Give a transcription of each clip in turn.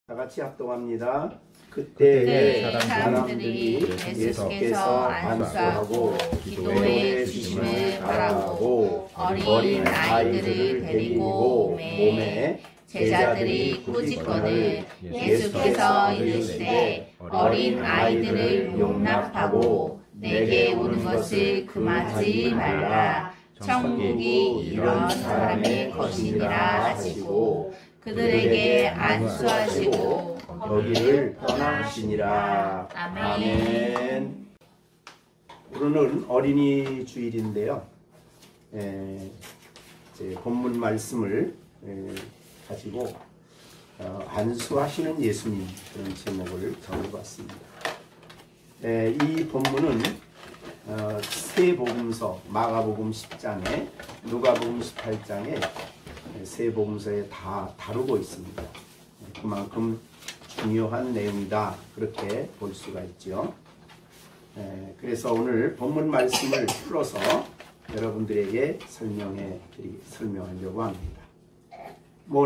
다 같이 합동합니다. 그때 사람들이 예수께서 안수하고 기도해 주심을 바라고 어린 아이들을 데리고 몸에 제자들이 꾸짖거늘 예수께서 이르시되 어린 아이들을 용납하고 내게 오는 것을 금하지 말라. 천국이 이런 사람의 것이니라 하시고 그들에게 안수하시고 거기를 떠나시니라. 아멘. 오늘은 어린이 주일인데요. 본문 말씀을 가지고 안수하시는 예수님 그런 제목을 정해봤습니다. 이 본문은 세 복음서 마가복음 10장에 누가복음 18장에 세 복음서에 다 다루고 있습니다. 그만큼 중요한 내용이다 그렇게 볼 수가 있죠. 그래서 오늘 본문 말씀을 풀어서 여러분들에게 설명하려고 합니다.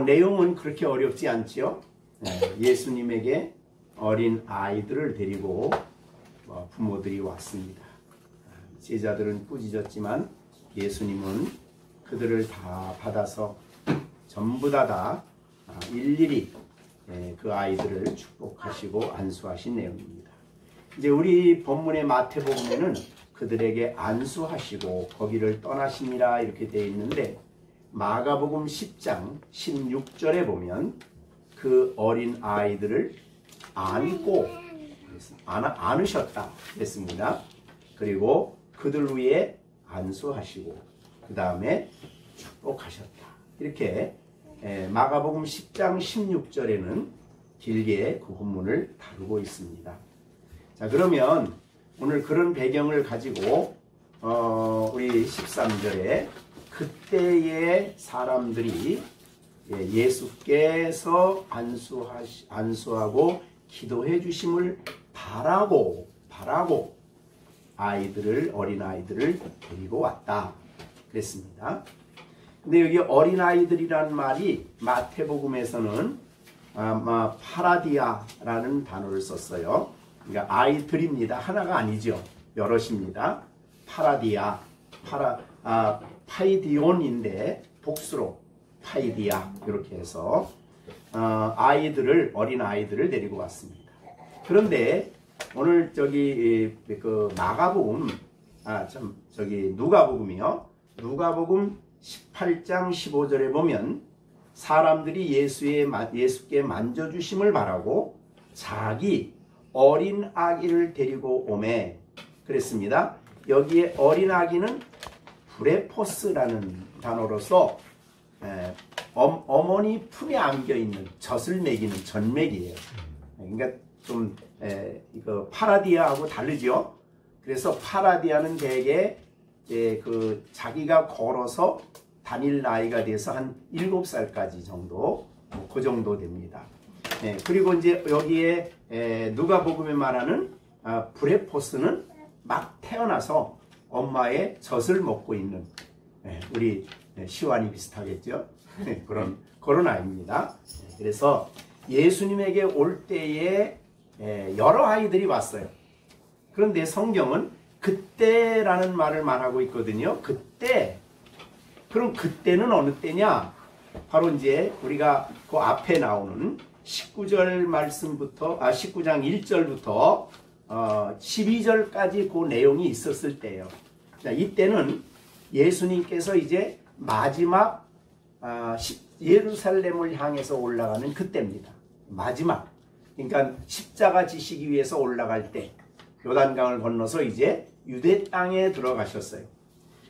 내용은 그렇게 어렵지 않지요. 예수님에게 어린 아이들을 데리고 부모들이 왔습니다. 제자들은 꾸짖었지만 예수님은 그들을 다 받아서 전부 다 일일이 그 아이들을 축복하시고 안수하신 내용입니다. 이제 우리 본문의 마태복음에는 그들에게 안수하시고 거기를 떠나시니라 이렇게 되어 있는데 마가복음 10장 16절에 보면 그 어린 아이들을 안고 안으셨다 했습니다. 그리고 그들 위에 안수하시고 그 다음에 축복하셨다. 이렇게 마가복음 10장 16절에는 길게 그 본문을 다루고 있습니다. 자, 그러면 오늘 그런 배경을 가지고 우리 13절에 그때의 사람들이 예수께서 안수하고 기도해 주심을 바라고 어린아이들을 데리고 왔다 그랬습니다. 근데 여기 어린아이들이라는 말이 마태복음에서는 파라디아라는 단어를 썼어요. 그러니까 아이들입니다. 하나가 아니죠. 여럿입니다. 파라디아, 파이디온인데 복수로 파이디아 이렇게 해서 어린아이들을 데리고 왔습니다. 그런데 오늘 그 마가복음 누가복음이요. 누가복음 18장 15절에 보면 사람들이 예수께 만져주심을 바라고 자기 어린 아기를 데리고 오매 그랬습니다. 여기에 어린 아기는 브레포스라는 단어로서 어머니 품에 안겨있는 젖을 먹이는 젖먹이에요. 그러니까 좀 이거 파라디아하고 다르죠. 그래서 파라디아는 대개 자기가 걸어서 다닐 나이가 돼서 한 7살까지 정도 그 정도 됩니다. 그리고 이제 여기에 누가복음에 말하는 브레포스는 막 태어나서 엄마의 젖을 먹고 있는 우리 시완이 비슷하겠죠. 그런 아이입니다. 그래서 예수님에게 올 때에 여러 아이들이 왔어요. 그런데 성경은 그때라는 말을 말하고 있거든요. 그때. 그럼 그때는 어느 때냐? 바로 이제 우리가 그 앞에 나오는 19절 말씀부터 19장 1절부터 12절까지 그 내용이 있었을 때예요. 자, 이때는 예수님께서 이제 마지막 예루살렘을 향해서 올라가는 그때입니다. 마지막. 그러니까 십자가 지시기 위해서 올라갈 때 요단강을 건너서 이제 유대 땅에 들어가셨어요.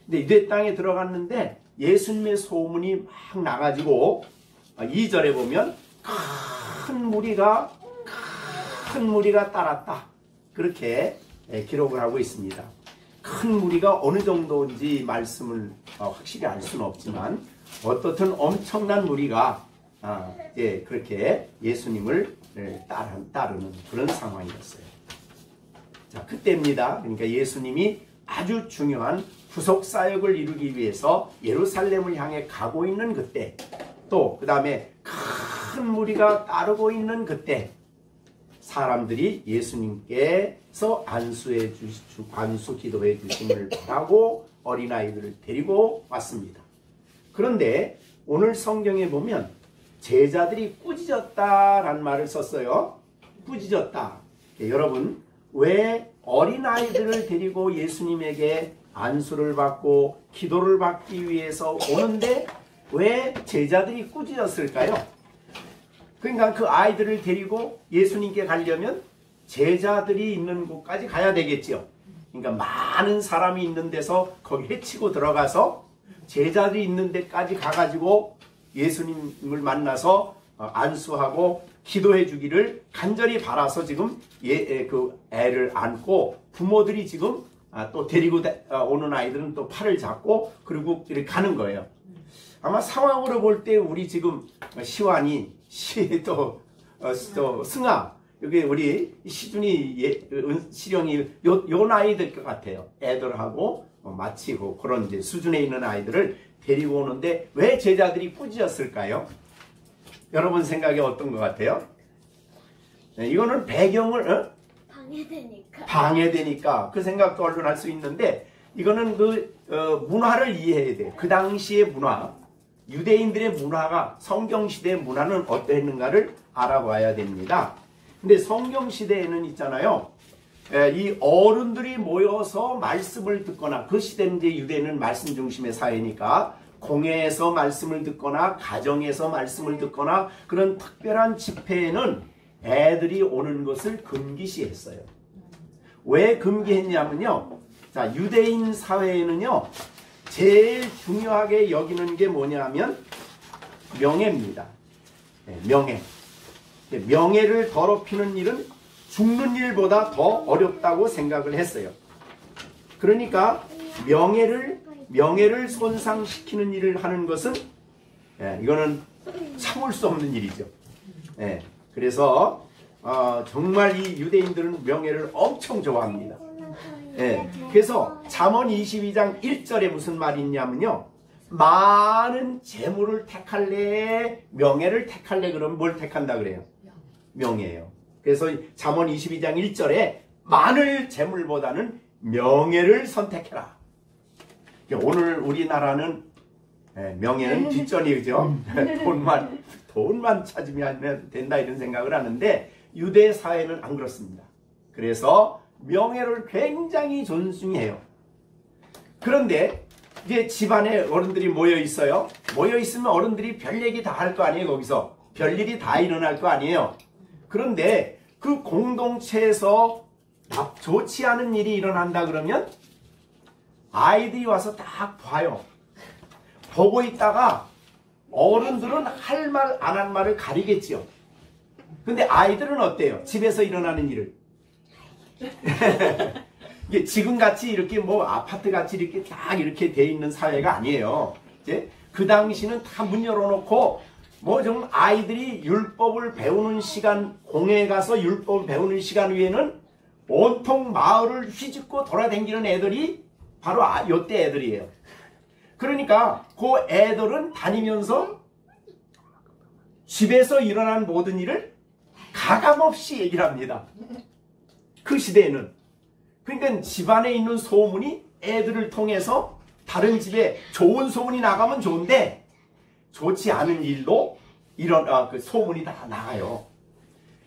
근데 유대 땅에 들어갔는데 예수님의 소문이 막 나가지고 2절에 보면 큰 무리가 따랐다. 그렇게 기록을 하고 있습니다. 큰 무리가 어느 정도인지 말씀을 확실히 알 수는 없지만 어떻든 엄청난 무리가 그렇게 예수님을 따르는 그런 상황이었어요. 자, 그때입니다. 그러니까 예수님이 아주 중요한 후속 사역을 이루기 위해서 예루살렘을 향해 가고 있는 그때, 또 그 다음에 큰 무리가 따르고 있는 그때 사람들이 예수님께서 안수 기도해 주심을 바라고 어린아이들을 데리고 왔습니다. 그런데 오늘 성경에 보면 제자들이 꾸짖었다라는 말을 썼어요. 꾸짖었다. 여러분, 왜 어린아이들을 데리고 예수님에게 안수를 받고 기도를 받기 위해서 오는데 왜 제자들이 꾸짖었을까요? 그러니까 그 아이들을 데리고 예수님께 가려면 제자들이 있는 곳까지 가야 되겠죠. 그러니까 많은 사람이 있는 데서 거기 헤치고 들어가서 제자들이 있는 데까지 가가지고 예수님을 만나서 안수하고 기도해 주기를 간절히 바라서 지금 그 애를 안고 부모들이 지금 또 데리고 오는 아이들은 또 팔을 잡고 그리고 이렇게 가는 거예요. 아마 상황으로 볼 때 우리 지금 시완이 또 승아 여기 우리 시준이 시령이 요 나이 될 것 같아요. 애들하고 마치고 그런 이제 수준에 있는 아이들을 데리고 오는데 왜 제자들이 꾸짖었을까요? 여러분 생각에 어떤 것 같아요? 네, 이거는 배경을 방해되니까 그 생각도 얼른 할 수 있는데 이거는 그 문화를 이해해야 돼요. 그 당시의 문화, 유대인들의 문화가 성경시대의 문화는 어떠했는가를 알아봐야 됩니다. 근데 성경시대에는 있잖아요. 이 어른들이 모여서 말씀을 듣거나 그 시대는 이제 유대인은 말씀 중심의 사회니까 공회에서 말씀을 듣거나 가정에서 말씀을 듣거나 그런 특별한 집회에는 애들이 오는 것을 금기시했어요. 왜 금기했냐면요. 자, 유대인 사회에는요. 제일 중요하게 여기는 게 뭐냐면 명예입니다. 네, 명예. 명예를 더럽히는 일은 죽는 일보다 더 어렵다고 생각을 했어요. 그러니까 명예를 손상시키는 일을 하는 것은 이거는 참을 수 없는 일이죠. 그래서 정말 이 유대인들은 명예를 엄청 좋아합니다. 그래서 잠언 22장 1절에 무슨 말이 있냐면요. 많은 재물을 택할래 명예를 택할래 그러면 뭘 택한다 그래요? 명예예요. 그래서 잠언 22장 1절에 많은 재물보다는 명예를 선택해라. 오늘 우리나라는 명예는 뒷전이죠. 돈만 찾으면 된다 이런 생각을 하는데 유대 사회는 안 그렇습니다. 그래서 명예를 굉장히 존중해요. 그런데 이제 집안에 어른들이 모여 있어요. 모여 있으면 어른들이 별 얘기 다 할 거 아니에요. 거기서 별일이 다 일어날 거 아니에요. 그런데 그 공동체에서 좋지 않은 일이 일어난다 그러면 아이들이 와서 딱 봐요. 보고 있다가 어른들은 할 말 안 한 말을 가리겠죠. 근데 아이들은 어때요? 집에서 일어나는 일을 이게 지금같이 이렇게 뭐 아파트같이 이렇게 딱 이렇게 돼 있는 사회가 아니에요. 이제 그 당시는 다 문 열어놓고 뭐 좀 아이들이 율법을 배우는 시간, 공회에 가서 율법을 배우는 시간 위에는 온통 마을을 휘짓고 돌아다니는 애들이 바로 요때 애들이에요. 그러니까 그 애들은 다니면서 집에서 일어난 모든 일을 가감없이 얘기를 합니다. 그 시대에는. 그러니까 집안에 있는 소문이 애들을 통해서 다른 집에 좋은 소문이 나가면 좋은데 좋지 않은 일도 그 소문이 다 나가요.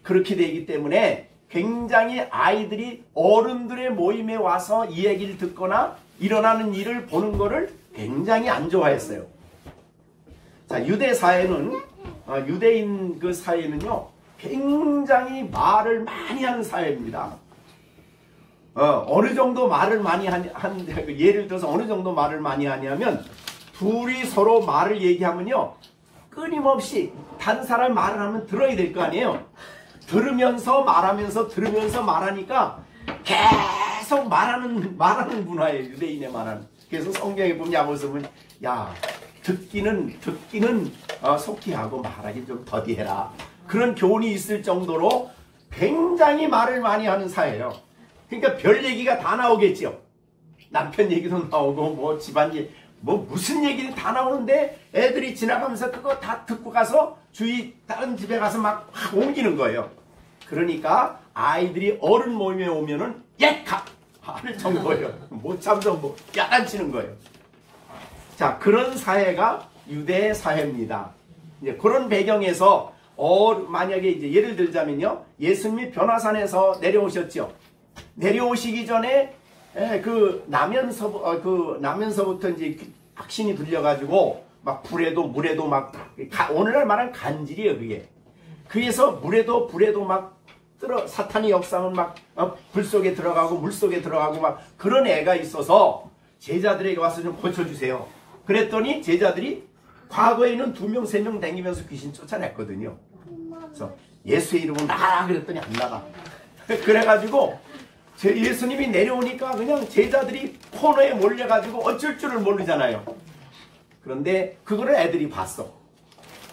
그렇게 되기 때문에 굉장히 아이들이 어른들의 모임에 와서 이 얘기를 듣거나 일어나는 일을 보는 거를 굉장히 안 좋아했어요. 자, 유대 사회는 유대인 그 사회는요 굉장히 말을 많이 하는 사회입니다. 어느 정도 말을 많이 예를 들어서 어느 정도 말을 많이 하냐면 둘이 서로 말을 얘기하면요 끊임없이 다른 사람 말을 하면 들어야 될 거 아니에요. 들으면서 말하면서 들으면서 말하니까 계속 말하는 문화예요. 유대인의 말하는. 그래서 성경에 보면 야고보서 보면 야 듣기는 속히 하고 말하기 좀 더디해라. 그런 교훈이 있을 정도로 굉장히 말을 많이 하는 사회예요. 그러니까 별 얘기가 다 나오겠죠. 남편 얘기도 나오고 뭐 집안 얘기 뭐 무슨 얘기를 다 나오는데 애들이 지나가면서 그거 다 듣고 가서 주위 다른 집에 가서 막 옮기는 거예요. 그러니까 아이들이 어른 모임에 오면은 가! 하는 정도예요. 못 참서 뭐 야단치는 거예요. 자, 그런 사회가 유대 사회입니다. 이제 그런 배경에서 만약에 이제 예를 들자면요, 예수님이 변화산에서 내려오셨죠. 내려오시기 전에 나면서부터 이제 확신이 들려가지고 막 불에도 물에도 막 오늘날 말하는 간질이에요, 그게. 그래서 물에도 불에도 막 사탄의 역상은 막 불 속에 들어가고 물 속에 들어가고 막 그런 애가 있어서 제자들에게 와서 좀 고쳐주세요. 그랬더니 제자들이 과거에는 2명, 3명 다니면서 귀신 쫓아냈거든요. 그래서 예수의 이름으로 나가라 그랬더니 안 나가. 그래가지고 예수님이 내려오니까 그냥 제자들이 코너에 몰려가지고 어쩔 줄을 모르잖아요. 그런데 그거를 애들이 봤어.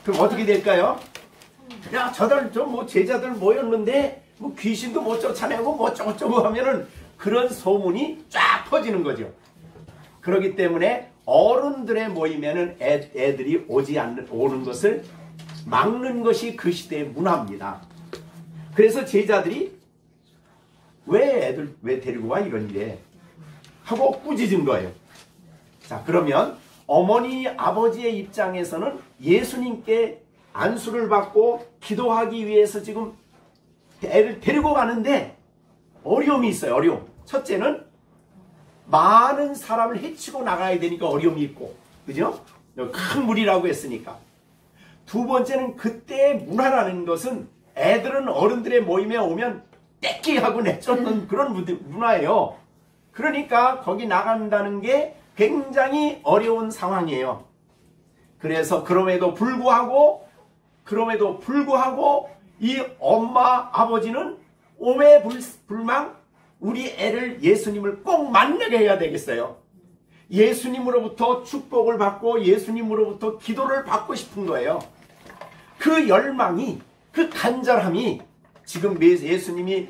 그럼 어떻게 될까요? 야, 저들 뭐 제자들 모였는데 뭐 귀신도 못 쫓아내고 뭐 어쩌고저쩌고 하면은 그런 소문이 쫙 퍼지는 거죠. 그렇기 때문에 어른들의 모임에는 애들이 오는 것을 막는 것이 그 시대의 문화입니다. 그래서 제자들이 왜 데리고 와 이런 일에 하고 꾸짖은 거예요. 자, 그러면 어머니 아버지의 입장에서는 예수님께 안수를 받고 기도하기 위해서 지금 애를 데리고 가는데 어려움이 있어요. 어려움. 첫째는 많은 사람을 해치고 나가야 되니까 어려움이 있고, 그죠? 큰 물이라고 했으니까. 두 번째는 그때의 문화라는 것은 애들은 어른들의 모임에 오면 떼끼하고 내쫓는 그런 문화예요. 그러니까 거기 나간다는 게 굉장히 어려운 상황이에요. 그래서 그럼에도 불구하고 이 엄마 아버지는 오매불망 우리 애를 예수님을 꼭 만나게 해야 되겠어요. 예수님으로부터 축복을 받고 예수님으로부터 기도를 받고 싶은 거예요. 그 열망이, 그 간절함이 지금 예수님이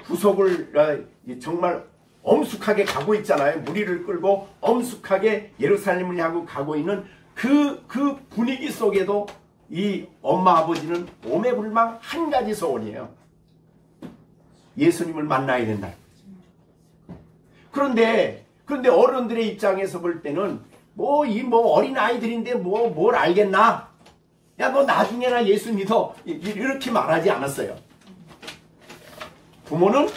구속을 정말 엄숙하게 가고 있잖아요. 무리를 끌고 엄숙하게 예루살렘을 향하고 가고 있는 그 분위기 속에도 이 엄마 아버지는 오매불망 한 가지 소원이에요. 예수님을 만나야 된다. 그런데 어른들의 입장에서 볼 때는 어린 아이들인데 뭘 알겠나? 야, 너 나중에나 예수 믿어. 이렇게 말하지 않았어요. 부모는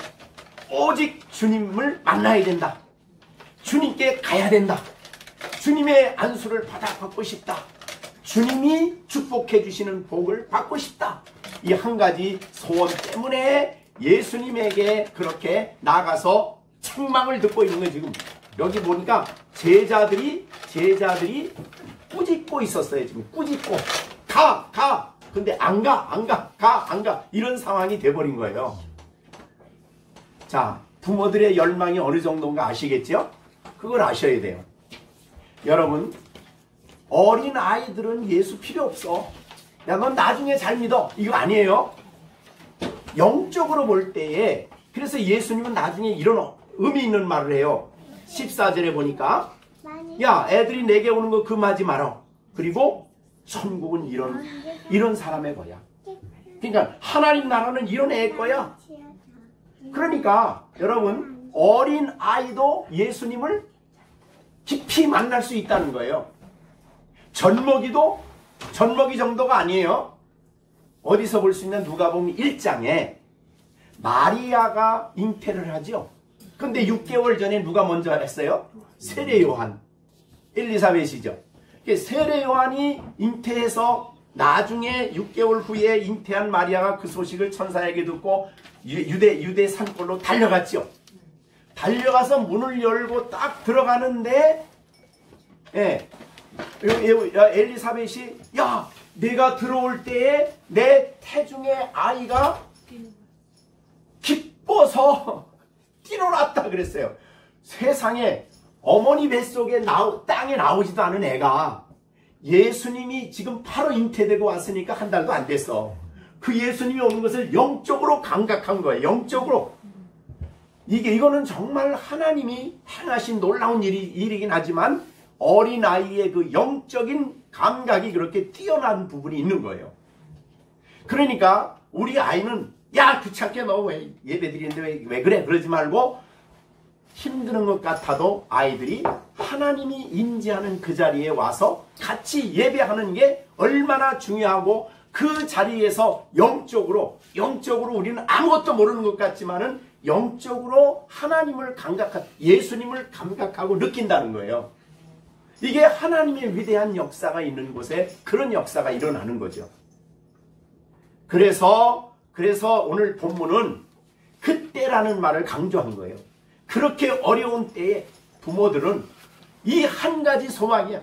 오직 주님을 만나야 된다. 주님께 가야 된다. 주님의 안수를 받고 싶다. 주님이 축복해 주시는 복을 받고 싶다. 이 한 가지 소원 때문에 예수님에게 그렇게 나가서 책망을 듣고 있는 거예요. 지금 여기 보니까 제자들이 꾸짖고 있었어요. 지금 꾸짖고 가. 근데 안 가. 이런 상황이 돼버린 거예요. 자, 부모들의 열망이 어느 정도인가 아시겠죠? 그걸 아셔야 돼요. 여러분, 어린 아이들은 예수 필요 없어. 야, 넌 나중에 잘 믿어. 이거 아니에요. 영적으로 볼 때에, 그래서 예수님은 나중에 이런 의미 있는 말을 해요. 14절에 보니까, 야, 애들이 내게 오는 거 금하지 마라. 그리고 천국은 이런 사람의 거야. 그러니까 하나님 나라는 이런 애의 거야. 그러니까 여러분, 어린 아이도 예수님을 깊이 만날 수 있다는 거예요. 젖먹이 정도가 아니에요. 어디서 볼 수 있는 누가복음 1장에 마리아가 잉태를 하죠. 근데 6개월 전에 누가 먼저 했어요? 세례 요한. 엘리사벳이죠. 세례 요한이 잉태해서 나중에 6개월 후에 잉태한 마리아가 그 소식을 천사에게 듣고 유대 산골로 달려갔죠. 달려가서 문을 열고 딱 들어가는데 엘리사벳이 야, 내가 들어올 때에 내 태중의 아이가 기뻐서 뛰어났다 그랬어요. 세상에 어머니 뱃속에 땅에 나오지도 않은 애가 예수님이 지금 바로 잉태되고 왔으니까 한 달도 안 됐어. 그 예수님이 오는 것을 영적으로 감각한 거예요. 영적으로. 이거는 정말 하나님이 행하신 놀라운 일이긴 하지만 어린아이의 그 영적인 감각이 그렇게 뛰어난 부분이 있는 거예요. 그러니까 우리 아이는 야 귀찮게 너 왜 예배 드리는데 왜 그래 그러지 말고 힘드는 것 같아도 아이들이 하나님이 임재하는 그 자리에 와서 같이 예배하는 게 얼마나 중요하고 그 자리에서 영적으로 우리는 아무것도 모르는 것 같지만은 영적으로 하나님을 예수님을 감각하고 느낀다는 거예요. 이게 하나님의 위대한 역사가 있는 곳에 그런 역사가 일어나는 거죠. 그래서 오늘 본문은 그때라는 말을 강조한 거예요. 그렇게 어려운 때에 부모들은 이 한 가지 소망이야.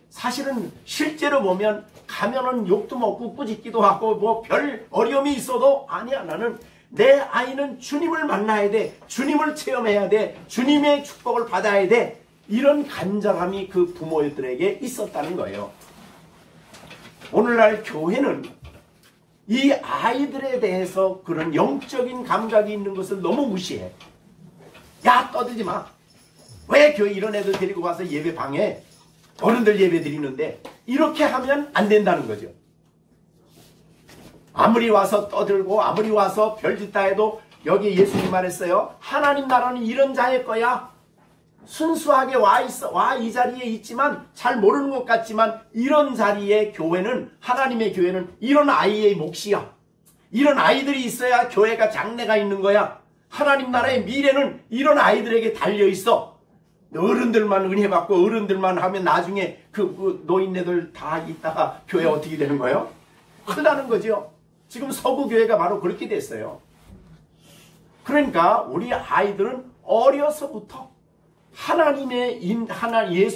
사실은 실제로 보면 가면은 욕도 먹고 꾸짖기도 하고 뭐 별 어려움이 있어도 아니야 나는 내 아이는 주님을 만나야 돼. 주님을 체험해야 돼. 주님의 축복을 받아야 돼. 이런 간절함이 그 부모들에게 있었다는 거예요. 오늘날 교회는 이 아이들에 대해서 그런 영적인 감각이 있는 것을 너무 무시해. 야 떠들지 마. 왜 교회 이런 애들 데리고 와서 예배 방해? 어른들 예배 드리는데 이렇게 하면 안 된다는 거죠. 아무리 와서 떠들고 아무리 와서 별짓다 해도 여기 예수님 말했어요. 하나님 나라는 이런 자의 거야. 순수하게 와 이 자리에 있지만 잘 모르는 것 같지만 이런 자리에 교회는 하나님의 교회는 이런 아이의 몫이야. 이런 아이들이 있어야 교회가 장래가 있는 거야. 하나님 나라의 미래는 이런 아이들에게 달려있어. 어른들만 은혜 받고 어른들만 하면 나중에 그 노인네들 다 있다가 교회 어떻게 되는 거예요? 큰일 나는 거죠. 지금 서구 교회가 바로 그렇게 됐어요. 그러니까 우리 아이들은 어려서부터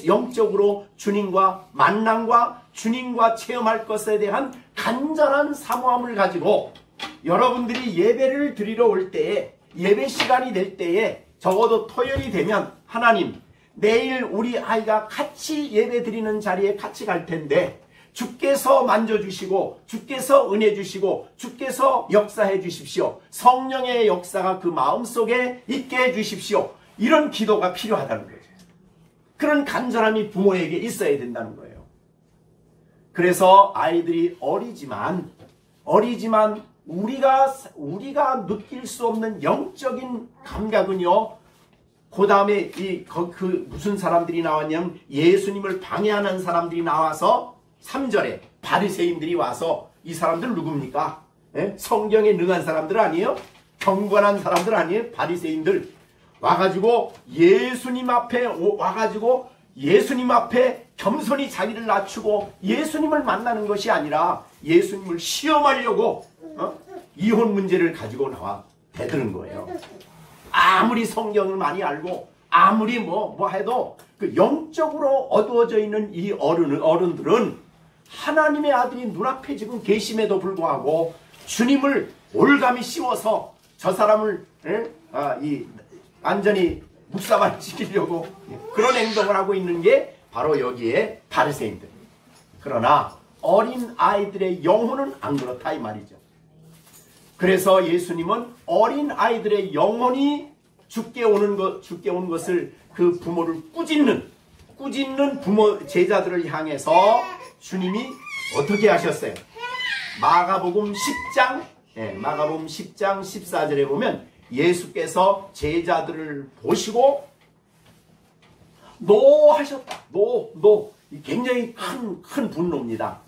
영적으로 주님과 만남과 주님과 체험할 것에 대한 간절한 사모함을 가지고 여러분들이 예배를 드리러 올 때에 예배 시간이 될 때에 적어도 토요일이 되면 하나님 내일 우리 아이가 같이 예배 드리는 자리에 같이 갈 텐데 주께서 만져주시고 주께서 은혜 주시고 주께서 역사해 주십시오. 성령의 역사가 그 마음속에 있게 해 주십시오. 이런 기도가 필요하다는 거죠. 그런 간절함이 부모에게 있어야 된다는 거예요. 그래서 아이들이 어리지만 우리가 느낄 수 없는 영적인 감각은요. 그 다음에 무슨 사람들이 나왔냐면 예수님을 방해하는 사람들이 나와서 3절에 바리새인들이 와서 이 사람들 누굽니까? 성경에 능한 사람들 아니에요? 경건한 사람들 아니에요? 바리새인들 와가지고 예수님 앞에 겸손히 자기를 낮추고 예수님을 만나는 것이 아니라 예수님을 시험하려고 이혼 문제를 가지고 나와 대드는 거예요. 아무리 성경을 많이 알고 아무리 뭐 해도 그 영적으로 어두워져 있는 이 어른들은 하나님의 아들이 눈앞에 지금 계심에도 불구하고 주님을 올감이 씌워서 저 사람을 완전히 묵사발 시키려고 그런 행동을 하고 있는 게 바로 여기에 바리새인들. 그러나 어린 아이들의 영혼은 안 그렇다 이 말이죠. 그래서 예수님은 어린 아이들의 영혼이 죽게 온 것을 그 부모를 꾸짖는 부모 제자들을 향해서 주님이 어떻게 하셨어요? 마가복음 10장 14절에 보면 예수께서 제자들을 보시고 노하셨다. 굉장히 큰 분노입니다.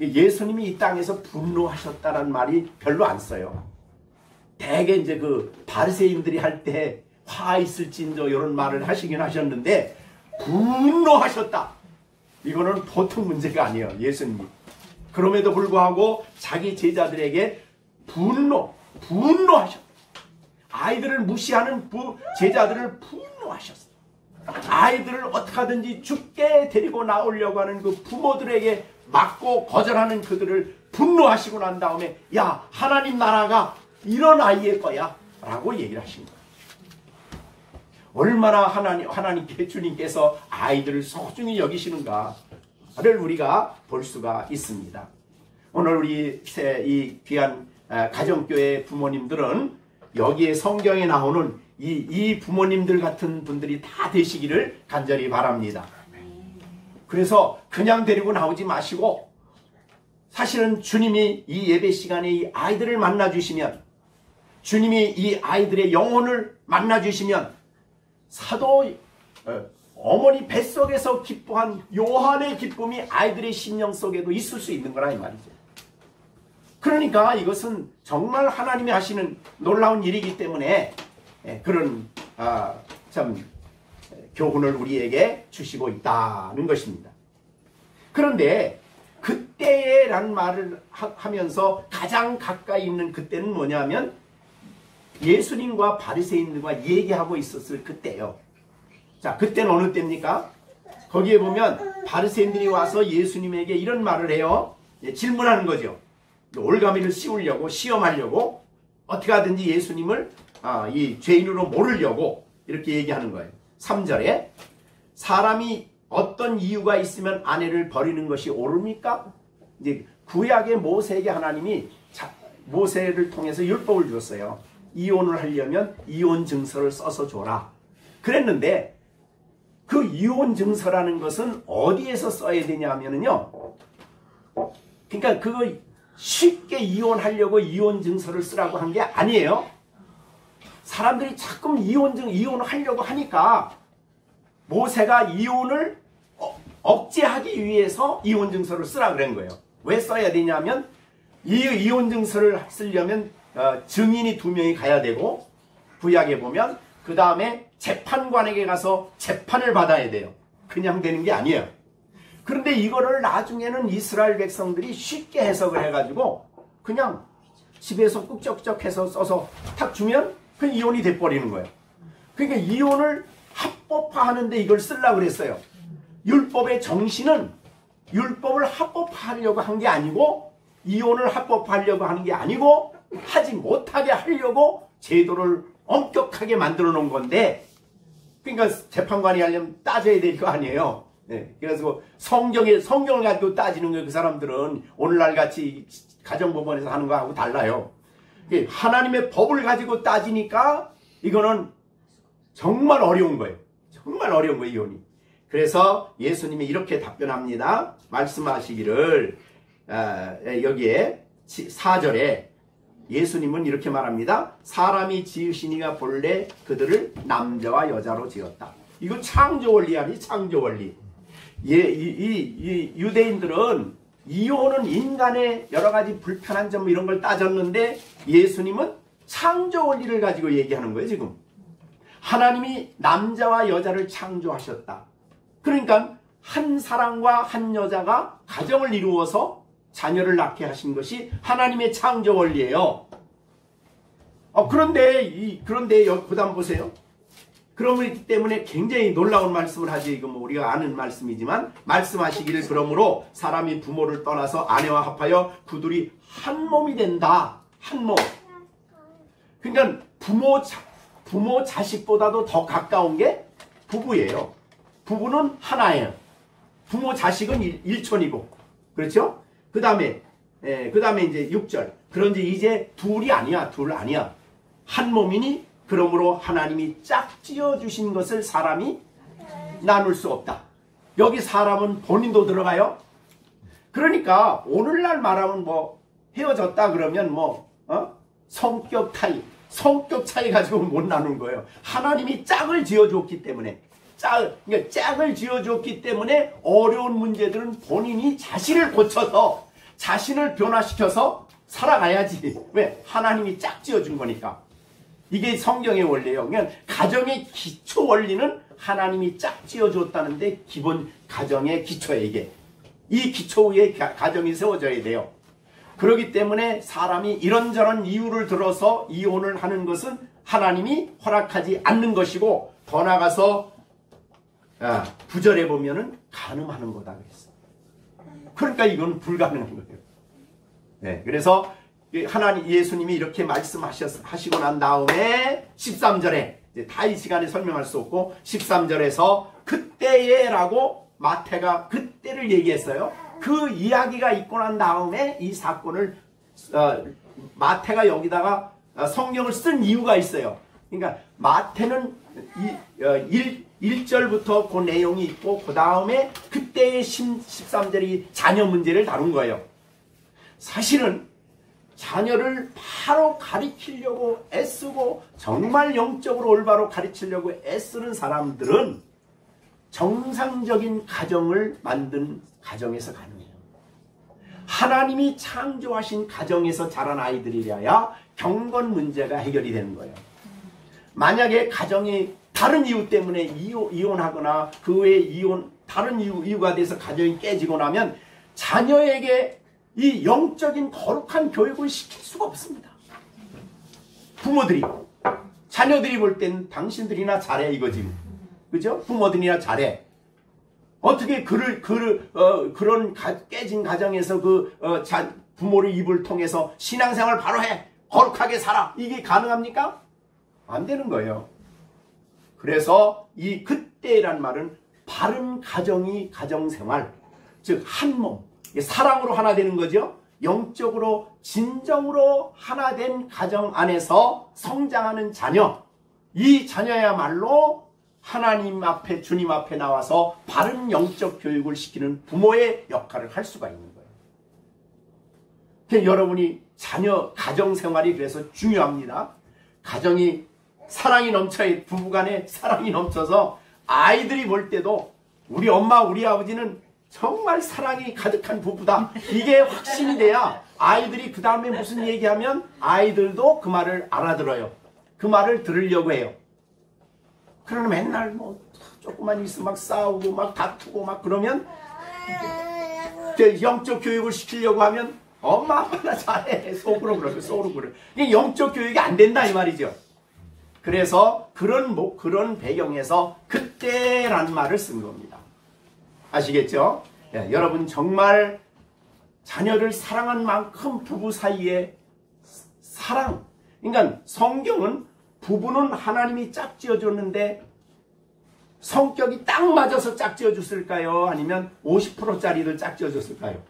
예수님이 이 땅에서 분노하셨다는 말이 별로 안 써요. 대개 이제 그 바리새인들이 할 때 화 있을진저 이런 말을 하시긴 하셨는데 분노하셨다. 이거는 보통 문제가 아니에요. 예수님이. 그럼에도 불구하고 자기 제자들에게 분노하셨다. 아이들을 무시하는 제자들을 분노하셨어요. 아이들을 어떻게 하든지 죽게 데리고 나오려고 하는 그 부모들에게 맞고 거절하는 그들을 분노하시고 난 다음에 야 하나님 나라가 이런 아이의 거야 라고 얘기를 하십니다. 얼마나 하나님께 주님께서 아이들을 소중히 여기시는가를 우리가 볼 수가 있습니다. 오늘 우리 이 귀한 가정교회 부모님들은 여기에 성경에 나오는 이 부모님들 같은 분들이 다 되시기를 간절히 바랍니다. 그래서 그냥 데리고 나오지 마시고 사실은 주님이 이 예배 시간에 이 아이들을 만나주시면, 주님이 이 아이들의 영혼을 만나주시면 사도 어머니 뱃속에서 기뻐한 요한의 기쁨이 아이들의 심령 속에도 있을 수 있는 거라 이 말이죠. 그러니까 이것은 정말 하나님이 하시는 놀라운 일이기 때문에 그런 참 교훈을 우리에게 주시고 있다는 것입니다. 그런데 그때라는 말을 하면서 가장 가까이 있는 그때는 뭐냐면 예수님과 바리새인들과 얘기하고 있었을 그때요. 자, 그때는 어느 때입니까? 거기에 보면 바리새인들이 와서 예수님에게 이런 말을 해요. 질문하는 거죠. 올가미를 씌우려고, 시험하려고, 어떻게 하든지 예수님을 이 죄인으로 모르려고 이렇게 얘기하는 거예요. 3절에 사람이 어떤 이유가 있으면 아내를 버리는 것이 옳습니까? 이제 구약의 모세에게 하나님이 모세를 통해서 율법을 줬어요. 이혼을 하려면 이혼 증서를 써서 줘라. 그랬는데 그 이혼 증서라는 것은 어디에서 써야 되냐 하면은요. 그러니까 그거 쉽게 이혼하려고 이혼 증서를 쓰라고 한 게 아니에요. 사람들이 자꾸 이혼을 하려고 하니까 모세가 이혼을 억제하기 위해서 이혼 증서를 쓰라 그런 거예요. 왜 써야 되냐면 이 이혼 증서를 쓰려면 증인이 2명이 가야 되고, 구약에 보면 그 다음에 재판관에게 가서 재판을 받아야 돼요. 그냥 되는 게 아니에요. 그런데 이거를 나중에는 이스라엘 백성들이 쉽게 해석을 해가지고 그냥 집에서 꾹쩍꾹쩍 해서 써서 탁 주면 그 이혼이 돼버리는 거예요. 그러니까 이혼을 합법화하는데 이걸 쓰려고 그랬어요. 율법의 정신은 율법을 합법화하려고 한 게 아니고, 이혼을 합법화하려고 하는 게 아니고, 하지 못하게 하려고 제도를 엄격하게 만들어 놓은 건데, 그러니까 재판관이 하려면 따져야 될 거 아니에요. 네. 그래서 성경을 가지고 따지는 거, 그 사람들은 오늘날 같이 가정법원에서 하는 거하고 달라요. 하나님의 법을 가지고 따지니까 이거는 정말 어려운 거예요. 정말 어려운 거예요, 이혼이. 그래서 예수님이 이렇게 답변합니다. 말씀하시기를 여기에 4절에 예수님은 이렇게 말합니다. 사람이 지으시니가 본래 그들을 남자와 여자로 지었다. 이거 창조 원리 아니, 창조 원리. 이 유대인들은 이혼은 인간의 여러 가지 불편한 점 이런 걸 따졌는데 예수님은 창조 원리를 가지고 얘기하는 거예요, 지금. 하나님이 남자와 여자를 창조하셨다. 그러니까 한 사람과 한 여자가 가정을 이루어서 자녀를 낳게 하신 것이 하나님의 창조 원리예요. 그런데 그다음 보세요. 그러기 때문에 굉장히 놀라운 말씀을 하죠. 이거 뭐 우리가 아는 말씀이지만, 말씀하시기를 그러므로 사람이 부모를 떠나서 아내와 합하여 그들이 한 몸이 된다. 한 몸. 그러니까 부모 자식보다도 더 가까운 게 부부예요. 부부는 하나예요. 부모 자식은 일촌이고, 그렇죠? 그 다음에 이제 6절. 그런지 이제 둘이 아니야, 둘 아니야. 한 몸이니 그러므로 하나님이 짝지어 주신 것을 사람이 나눌 수 없다. 여기 사람은 본인도 들어가요. 그러니까 오늘날 말하면 뭐 헤어졌다 그러면 성격 차이 가지고 못 나눈 거예요. 하나님이 짝을 지어줬기 때문에, 그러니까 짝을 지어줬기 때문에 어려운 문제들은 본인이 자신을 고쳐서, 자신을 변화시켜서 살아가야지. 왜? 하나님이 짝 지어준 거니까. 이게 성경의 원리예요. 그냥 가정의 기초 원리는 하나님이 짝 지어줬다는데, 기본 가정의 기초예요, 이게. 이 기초 위에 가정이 세워져야 돼요. 그렇기 때문에 사람이 이런저런 이유를 들어서 이혼을 하는 것은 하나님이 허락하지 않는 것이고, 더 나아가서 9절에 보면은 간음하는 거다 그랬어. 그러니까 이건 불가능한 거예요. 네, 그래서 예수님이 이렇게 말씀하시고 난 다음에 13절에 다 이 시간에 설명할 수 없고 13절에서 그때에라고 마태가 그때를 얘기했어요. 그 이야기가 있고 난 다음에 이 사건을 마태가 여기다가 성경을 쓴 이유가 있어요. 그러니까 마태는 1절부터 그 내용이 있고 그 다음에 그때의 13절이 자녀 문제를 다룬 거예요. 사실은 자녀를 바로 가리키려고 애쓰고 정말 영적으로 올바로 가르치려고 애쓰는 사람들은 정상적인 가정을 만든 가정에서 가능해요. 하나님이 창조하신 가정에서 자란 아이들이라야 경건 문제가 해결이 되는 거예요. 만약에 가정이 다른 이유 때문에 이혼하거나 그 외에 다른 이유가 돼서 가정이 깨지고 나면 자녀에게 이 영적인 거룩한 교육을 시킬 수가 없습니다. 부모들이, 자녀들이 볼 땐 당신들이나 잘해 이거지. 그죠? 부모들이나 잘해. 어떻게 그런 깨진 가정에서 부모의 입을 통해서 신앙생활 바로 해. 거룩하게 살아. 이게 가능합니까? 안 되는 거예요. 그래서 이 그때란 말은 바른 가정이 가정생활, 즉 한 몸, 사랑으로 하나 되는 거죠. 영적으로 진정으로 하나 된 가정 안에서 성장하는 자녀, 이 자녀야말로 하나님 앞에, 주님 앞에 나와서 바른 영적 교육을 시키는 부모의 역할을 할 수가 있는 거예요. 그러니까 여러분이 자녀, 가정생활이 그래서 중요합니다. 가정이 사랑이 넘쳐야, 부부간에 사랑이 넘쳐서 아이들이 볼 때도 우리 엄마, 우리 아버지는 정말 사랑이 가득한 부부다. 이게 확신이 돼야 아이들이 그 다음에 무슨 얘기하면 아이들도 그 말을 알아들어요. 그 말을 들으려고 해요. 그러나 맨날 뭐 조금만 있으면 막 싸우고 막 다투고 막 그러면 영적 교육을 시키려고 하면 엄마 아빠나 잘해. 속으로 그러고 속으로 그래. 이게 영적 교육이 안 된다 이 말이죠. 그래서 그런 배경에서 그때란 말을 쓴 겁니다. 아시겠죠? 예, 여러분 정말 자녀를 사랑한 만큼 부부 사이에 사랑. 그러니까 성경은 부부는 하나님이 짝지어 줬는데 성격이 딱 맞아서 짝지어 줬을까요? 아니면 50%짜리를 짝지어 줬을까요?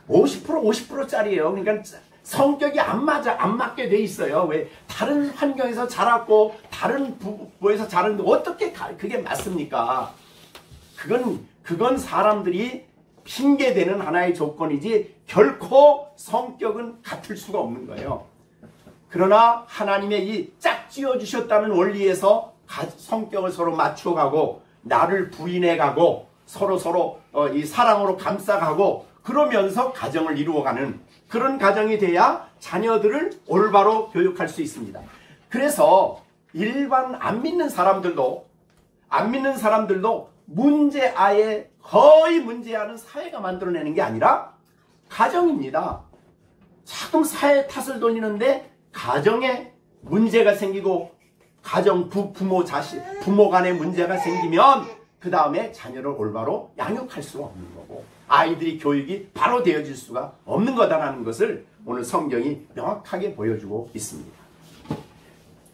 50%짜리예요. 그러니까 성격이 안 맞게 돼 있어요. 왜? 다른 환경에서 자랐고 다른 부부에서 자랐는데 어떻게 그게 맞습니까? 그건 사람들이 핑계대는 하나의 조건이지 결코 성격은 같을 수가 없는 거예요. 그러나 하나님의 이 짝지어 주셨다는 원리에서 성격을 서로 맞춰가고 나를 부인해가고 서로 이 사랑으로 감싸가고 그러면서 가정을 이루어가는 그런 가정이 돼야 자녀들을 올바로 교육할 수 있습니다. 그래서 일반 안 믿는 사람들도 거의 문제아는 사회가 만들어내는 게 아니라 가정입니다. 자꾸 사회 탓을 돌리는데 가정에 문제가 생기고 가정 부모 간에 문제가 생기면 그 다음에 자녀를 올바로 양육할 수가 없는 거고 아이들이 교육이 바로 되어질 수가 없는 거다라는 것을 오늘 성경이 명확하게 보여주고 있습니다.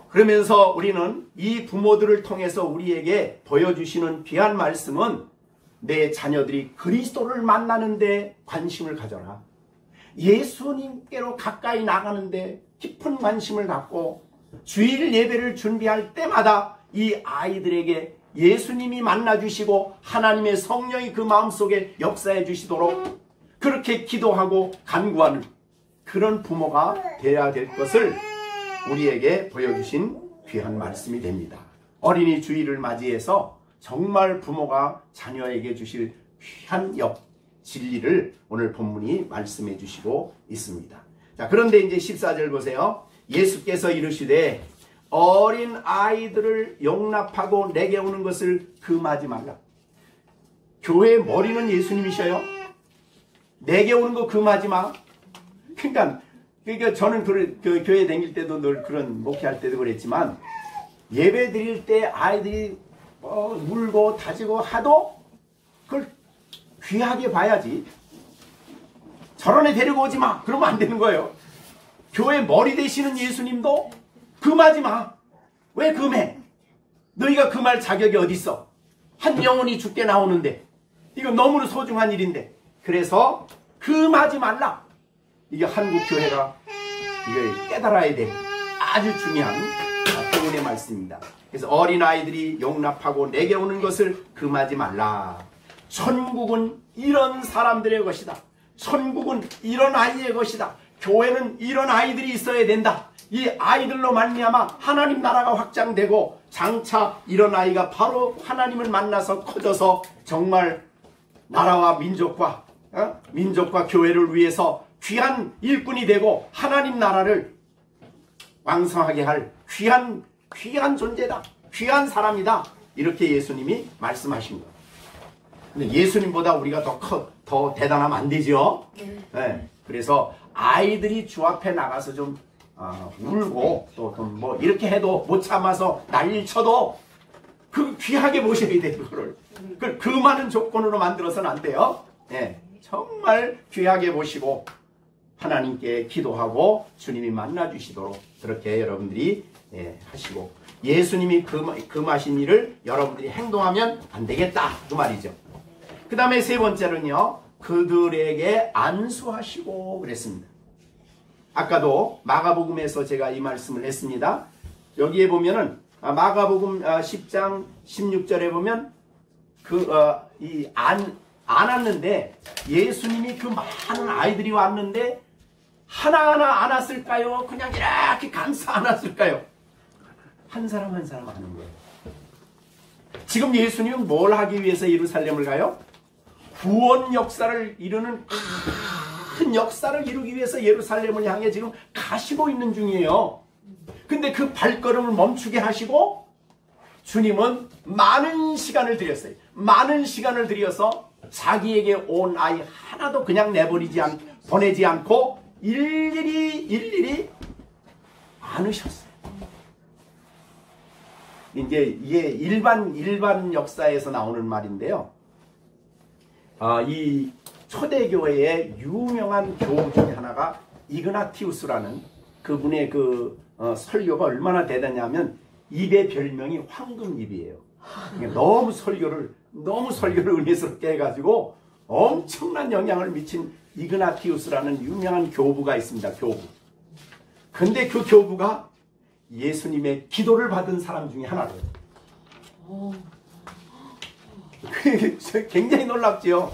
그러면서 우리는 이 부모들을 통해서 우리에게 보여주시는 귀한 말씀은 내 자녀들이 그리스도를 만나는데 관심을 가져라. 예수님께로 가까이 나가는데 깊은 관심을 갖고 주일 예배를 준비할 때마다 이 아이들에게 예수님이 만나주시고 하나님의 성령이 그 마음속에 역사해 주시도록 그렇게 기도하고 간구하는 그런 부모가 되어야 될 것을 우리에게 보여주신 귀한 말씀이 됩니다. 어린이 주일을 맞이해서 정말 부모가 자녀에게 주실 귀한 진리를 오늘 본문이 말씀해 주시고 있습니다. 자, 그런데 이제 14절 보세요. 예수께서 이르시되 어린 아이들을 용납하고 내게 오는 것을 금하지 말라. 교회의 머리는 예수님이셔요. 내게 오는 거 금하지 마. 그러니까 저는 그 교회 다닐 때도 늘 그런 목회할 때도 그랬지만 예배 드릴 때 아이들이 울고 다지고 하도 그걸 귀하게 봐야지. 저런 애 데리고 오지 마. 그러면 안 되는 거예요. 교회 머리 되시는 예수님도 금하지 마. 왜 금해? 너희가 금할 자격이 어디 있어? 한 영혼이 죽게 나오는데 이거 너무나 소중한 일인데 그래서 금하지 말라. 이게 한국 교회가 이걸 깨달아야 될 아주 중요한 교훈의 말씀입니다. 그래서 어린아이들이 용납하고 내게 오는 것을 금하지 말라. 천국은 이런 사람들의 것이다. 천국은 이런 아이의 것이다. 교회는 이런 아이들이 있어야 된다. 이 아이들로 말미암아 하나님 나라가 확장되고 장차 이런 아이가 바로 하나님을 만나서 커져서 정말 나라와 민족과 교회를 위해서 귀한 일꾼이 되고 하나님 나라를 왕성하게 할 귀한 존재다. 귀한 사람이다. 이렇게 예수님이 말씀하신 거예요. 근데 예수님보다 우리가 더 대단하면 안 되죠. 네. 그래서 아이들이 주 앞에 나가서 좀 울고 또 뭐 이렇게 해도 못 참아서 난리를 쳐도 그 귀하게 모셔야 돼. 그거를 그 많은 조건으로 만들어서는 안 돼요. 네. 정말 귀하게 모시고 하나님께 기도하고 주님이 만나주시도록 그렇게 여러분들이 하시고 예수님이 금하신 일을 여러분들이 행동하면 안 되겠다 그 말이죠. 그 다음에 세 번째는요, 그들에게 안수하시고 그랬습니다. 아까도 마가복음에서 제가 이 말씀을 했습니다. 여기에 보면은 마가복음 10장 16절에 보면 안 왔는데 예수님이 그 많은 아이들이 왔는데 하나하나 안았을까요? 그냥 이렇게 감싸 안았을까요? 한 사람 한 사람 아는 거예요. 지금 예수님은 뭘 하기 위해서 예루살렘을 가요? 구원 역사를 이루는 큰 역사를 이루기 위해서 예루살렘을 향해 지금 가시고 있는 중이에요. 근데 그 발걸음을 멈추게 하시고 주님은 많은 시간을 들였어요. 많은 시간을 들여서 자기에게 온 아이 하나도 그냥 보내지 않고 일일이 안으셨어요. 이제 이게 일반 역사에서 나오는 말인데요. 이 초대교회의 유명한 교우 중에 하나가 이그나티우스라는 그분의 설교가 얼마나 대단하냐면 입의 별명이 황금입이에요. 너무 설교를 은혜스럽게 해가지고 엄청난 영향을 미친 이그나티우스라는 유명한 교부가 있습니다. 교부. 근데 그 교부가 예수님의 기도를 받은 사람 중에 하나래요. 굉장히 놀랍죠.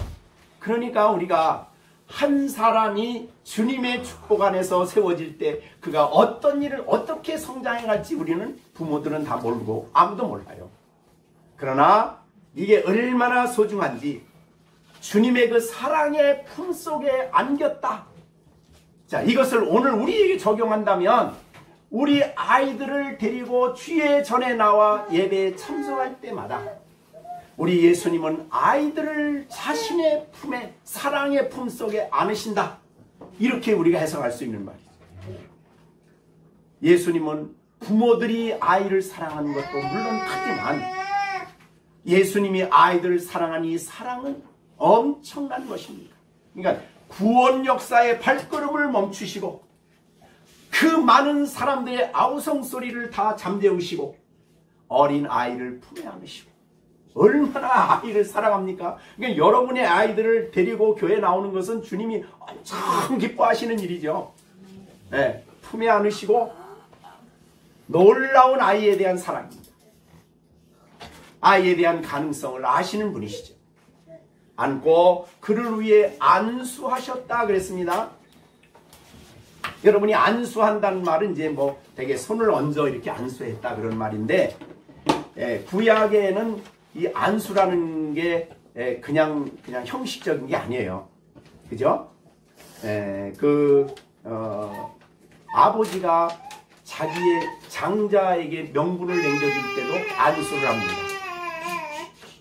그러니까 우리가 한 사람이 주님의 축복 안에서 세워질 때 그가 어떤 일을 어떻게 성장해 갈지 우리는 부모들은 다 모르고 아무도 몰라요. 그러나 이게 얼마나 소중한지 주님의 그 사랑의 품속에 안겼다. 자, 이것을 오늘 우리에게 적용한다면 우리 아이들을 데리고 주의 전에 나와 예배에 참석할 때마다 우리 예수님은 아이들을 자신의 품에 사랑의 품속에 안으신다. 이렇게 우리가 해석할 수 있는 말이죠. 예수님은 부모들이 아이를 사랑하는 것도 물론 크지만 예수님이 아이들을 사랑하는 이 사랑은 엄청난 것입니다. 그러니까 구원 역사의 발걸음을 멈추시고 그 많은 사람들의 아우성 소리를 다 잠재우시고 어린 아이를 품에 안으시고 얼마나 아이를 사랑합니까? 그러니까 여러분의 아이들을 데리고 교회 나오는 것은 주님이 엄청 기뻐하시는 일이죠. 네, 품에 안으시고 놀라운 아이에 대한 사랑입니다. 아이에 대한 가능성을 아시는 분이시죠. 안고 그를 위해 안수하셨다 그랬습니다. 여러분이 안수한다는 말은 이제 뭐 되게 손을 얹어 이렇게 안수했다 그런 말인데 구약에는 이 안수라는 게 그냥 형식적인 게 아니에요. 그죠? 아버지가 자기의 장자에게 명분을 남겨줄 때도 안수를 합니다.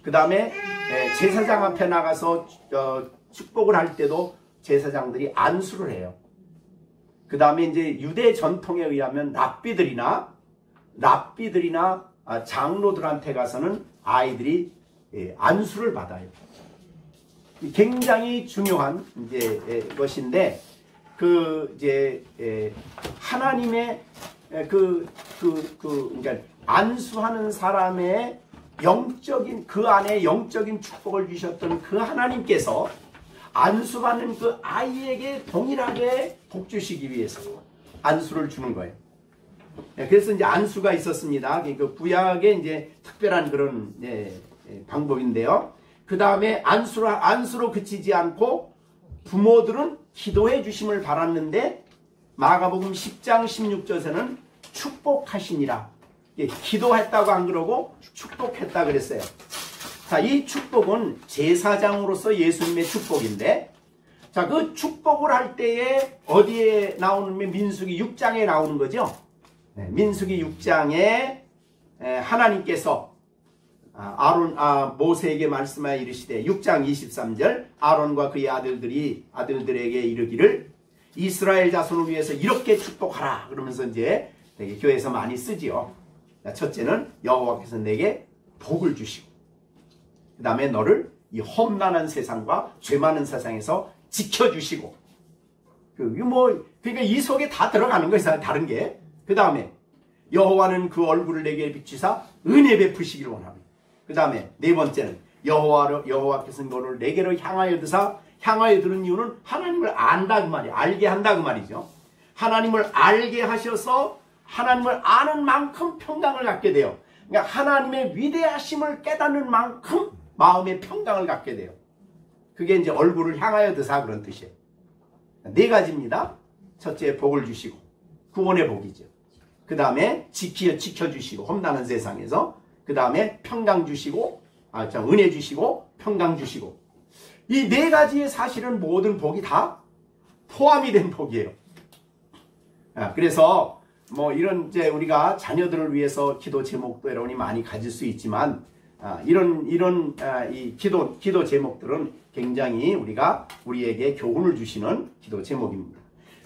그 다음에 제사장 앞에 나가서 축복을 할 때도 제사장들이 안수를 해요. 그 다음에 이제 유대 전통에 의하면 랍비들이나 장로들한테 가서는 아이들이 안수를 받아요. 굉장히 중요한 이제 것인데 하나님의 그러니까 안수하는 사람의 영적인 그 안에 영적인 축복을 주셨던 그 하나님께서 안수받는 그 아이에게 동일하게 복 주시기 위해서 안수를 주는 거예요. 그래서 이제 안수가 있었습니다. 그 구약의 이제 특별한 그런 방법인데요. 그 다음에 안수로 그치지 않고 부모들은 기도해 주심을 바랐는데 마가복음 10장 16절에는 축복하시니라. 기도했다고 안 그러고 축복했다 그랬어요. 자, 이 축복은 제사장으로서 예수님의 축복인데, 자, 그 축복을 할 때에 어디에 나오는, 민수기 6장에 나오는 거죠. 민수기 6장에 하나님께서 모세에게 말씀하여 이르시되 6장 23절 아론과 그의 아들들에게 이르기를 이스라엘 자손을 위해서 이렇게 축복하라. 그러면서 이제 되게 교회에서 많이 쓰지요. 첫째는 여호와께서 내게 복을 주시고, 그 다음에 너를 이 험난한 세상과 죄 많은 세상에서 지켜주시고, 그러니까 이 속에 다 들어가는 거예요. 다른 게. 그 다음에 여호와는 그 얼굴을 내게 비추사 은혜 베푸시기를 원합니다. 그 다음에 네 번째는 여호와께서 너를 내게로 향하여 드사, 향하여 드는 이유는 하나님을 안다 그 말이에요. 알게 한다 그 말이죠. 하나님을 알게 하셔서 하나님을 아는 만큼 평강을 갖게 돼요. 그러니까 하나님의 위대하심을 깨닫는 만큼 마음의 평강을 갖게 돼요. 그게 이제 얼굴을 향하여 드사 그런 뜻이에요. 네 가지입니다. 첫째, 복을 주시고, 구원의 복이죠. 그 다음에 지켜주시고, 험난한 세상에서. 그 다음에 평강 주시고, 은혜 주시고, 평강 주시고. 이 네 가지의 사실은 모든 복이 다 포함이 된 복이에요. 그래서 이런 이제 우리가 자녀들을 위해서 기도 제목도 여러분이 많이 가질 수 있지만, 이 기도 제목들은 굉장히 우리에게 교훈을 주시는 기도 제목입니다.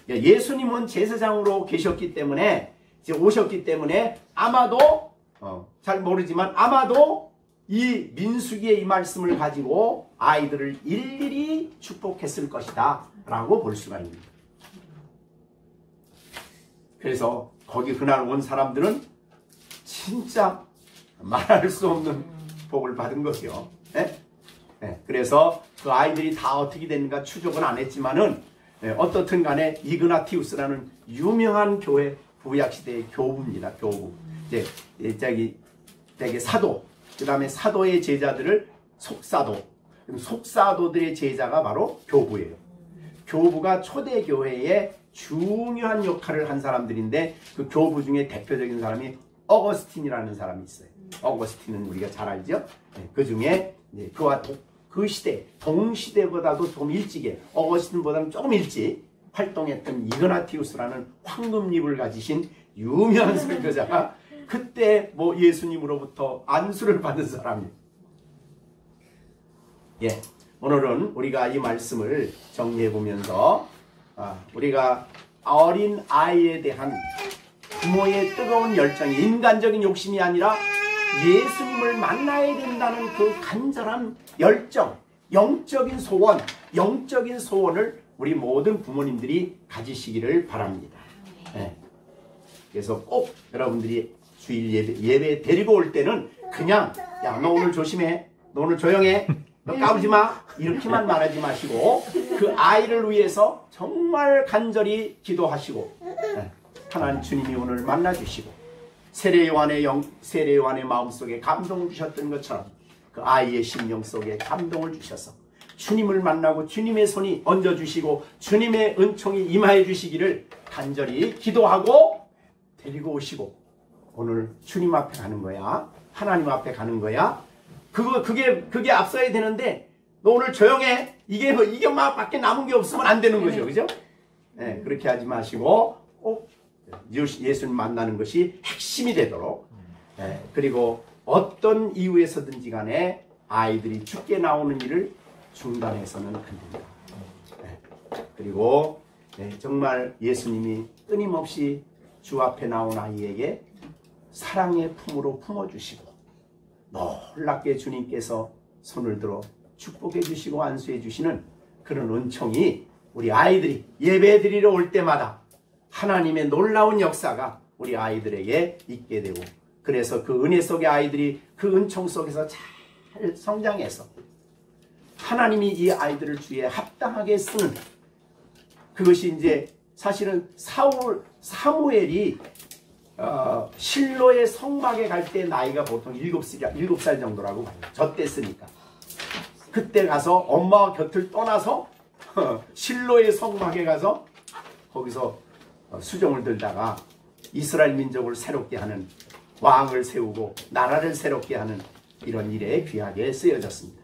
예수님은 제사장으로 계셨기 때문에, 이제 오셨기 때문에 아마도 잘 모르지만 아마도 이 민수기의 이 말씀을 가지고 아이들을 일일이 축복했을 것이다 라고 볼 수가 있습니다. 그래서 거기 그날 온 사람들은 진짜 말할 수 없는 복을 받은 거죠. 그래서 그 아이들이 다 어떻게 됐는가 추적은 안 했지만은 어떻든 간에 이그나티우스라는 유명한 교회 구약시대의 교부입니다. 교부. 이제 사도, 그 다음에 사도의 제자들을 속사도, 속사도들의 제자가 바로 교부예요. 교부가 초대교회에 중요한 역할을 한 사람들인데, 그 교부 중에 대표적인 사람이 어거스틴이라는 사람이 있어요. 어거스틴은 우리가 잘 알죠? 그 중에 그와 그 시대, 동시대보다도 좀 일찍에, 어거스틴보다는 조금 일찍 활동했던 이그나티우스라는 황금잎을 가지신 유명한 설교자가 그때 예수님으로부터 안수를 받은 사람이에요. 오늘은 우리가 이 말씀을 정리해 보면서 우리가 어린 아이에 대한 부모의 뜨거운 열정이 인간적인 욕심이 아니라 예수님을 만나야 된다는 그 간절한 열정, 영적인 소원을 우리 모든 부모님들이 가지시기를 바랍니다. 그래서 꼭 여러분들이 주일 예배 데리고 올 때는 그냥 야, 너 오늘 조심해, 너 오늘 조용해, 너 까부지 마, 이렇게만 말하지 마시고 그 아이를 위해서 정말 간절히 기도하시고, 하나님 주님이 오늘 만나주시고 세례 요한의 마음속에 감동 주셨던 것처럼 그 아이의 심령 속에 감동을 주셔서 주님을 만나고 주님의 손이 얹어주시고 주님의 은총이 임하여 주시기를 간절히 기도하고 데리고 오시고, 오늘 주님 앞에 가는 거야, 하나님 앞에 가는 거야. 그게 앞서야 되는데 너 오늘 조용해, 이게 막 밖에 남은 게 없으면 안 되는 거죠. 그죠? 그렇게 하지 마시고 꼭 예수님 만나는 것이 핵심이 되도록, 그리고 어떤 이유에서든지 간에 아이들이 죽게 나오는 일을 중단해서는 안 됩니다. 그리고 정말 예수님이 끊임없이 주 앞에 나온 아이에게 사랑의 품으로 품어주시고 놀랍게 주님께서 손을 들어 축복해 주시고 안수해 주시는 그런 은총이 우리 아이들이 예배드리러 올 때마다 하나님의 놀라운 역사가 우리 아이들에게 있게 되고, 그래서 그 은혜 속의 아이들이 그 은총 속에서 잘 성장해서 하나님이 이 아이들을 주에 합당하게 쓰는, 그것이 이제 사실은 사무엘이 실로의 성막에 갈 때 나이가 보통 7살 정도라고 봐요. 젖됐으니까. 그때 가서 엄마와 곁을 떠나서 실로의 성막에 가서 거기서 수종을 들다가 이스라엘 민족을 새롭게 하는, 왕을 세우고 나라를 새롭게 하는 이런 일에 귀하게 쓰여졌습니다.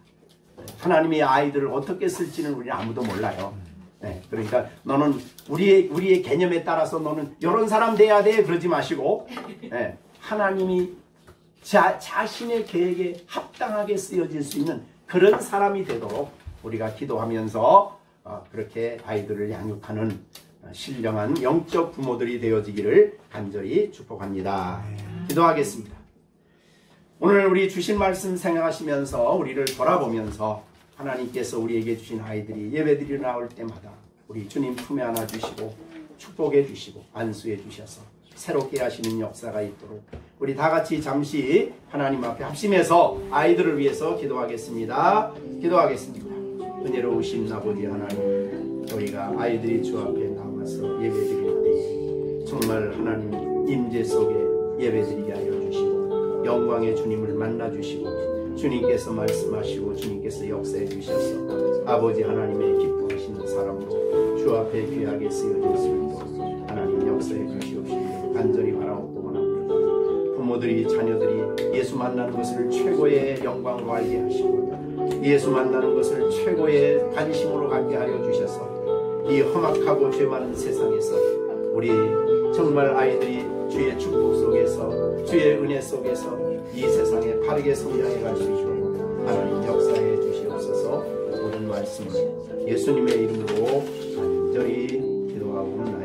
하나님이 아이들을 어떻게 쓸지는 우리는 아무도 몰라요. 네, 그러니까 너는 우리의 개념에 따라서 너는 이런 사람 돼야 돼 그러지 마시고, 네, 하나님이 자신의 계획에 합당하게 쓰여질 수 있는 그런 사람이 되도록 우리가 기도하면서 그렇게 아이들을 양육하는 신령한 영적 부모들이 되어지기를 간절히 축복합니다. 기도하겠습니다. 오늘 우리 주신 말씀 생각하시면서 우리를 돌아보면서 하나님께서 우리에게 주신 아이들이 예배드리러 나올 때마다 우리 주님 품에 안아주시고 축복해 주시고 안수해 주셔서 새롭게 하시는 역사가 있도록 우리 다 같이 잠시 하나님 앞에 합심해서 아이들을 위해서 기도하겠습니다. 기도하겠습니다. 은혜로우신 아버지 하나님, 저희가 아이들이 주 앞에 나와서 예배드릴 때 정말 하나님 임재 속에 예배드리게 하여 주시고 영광의 주님을 만나주시고 주님께서 말씀하시고 주님께서 역사해 주셔서 아버지 하나님의 기뻐하시는 사람으로 주 앞에 귀하게 쓰여질 수 있도록 하나님 역사해 주시옵시고 간절히 바라옵고나 부모들이 자녀들이 예수 만나는 것을 최고의 영광으로 알게 하시고 예수 만나는 것을 최고의 관심으로 갖게 하여 주셔서 이 험악하고 죄 많은 세상에서 우리 정말 아이들이 주의 축복 속에서 주의 은혜 속에서 이 세상에 바르게 성장해 갈 수 있도록 하나님 역사해 주시옵소서. 모든 말씀을 예수님의 이름으로 간절히 기도하옵나이다.